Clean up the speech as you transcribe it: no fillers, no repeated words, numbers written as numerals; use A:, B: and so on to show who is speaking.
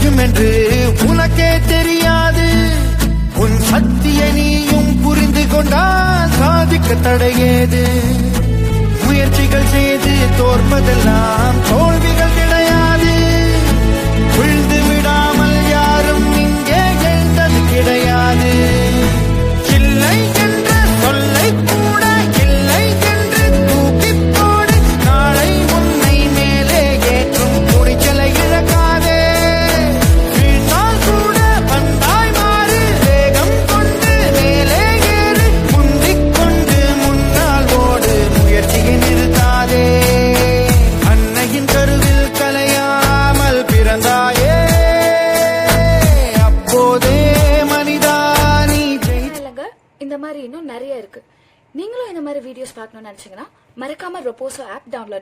A: முடியும் என்று உனக்கே தெரியாது. உன் சக்தியை நீயும் புரிந்து கொண்டால் சாதிக்க தடையேது. முயற்சிகள் செய்து தோற்பதெல்லாம் தோல்விகள் கிடையாது. விழுந்து விடாமல் யாரும் இங்கே எழுந்தது கிடையாது. இல்லை என்ற சொல்லை கூட இல்லை என்று தூக்கி போடு. நாளை உன்னை மேலே ஏற்றும் துணிச்சலை இழக்காதே. வீழ்ந்தால் கூட வந்தாய் மாறு. வேகம் கொண்டு மேலே ஏறு. முந்திக் கொண்டு முன்னால் ஓடு. முயற்சியை நிறுத்தாதே. அன்னையின் கருவில் கலையாமல் பிறந்தாயே. அப்போதே மனிதா நீ
B: இல்லைங்க, இந்த மாதிரி இன்னும் நிறைய இருக்கு. நீங்களும் இந்த மாதிரி வீடியோஸ் பார்க்கணும்னு நினைச்சீங்கன்னா மறக்காம ரொபோசோ ஆப் டவுன்லோட்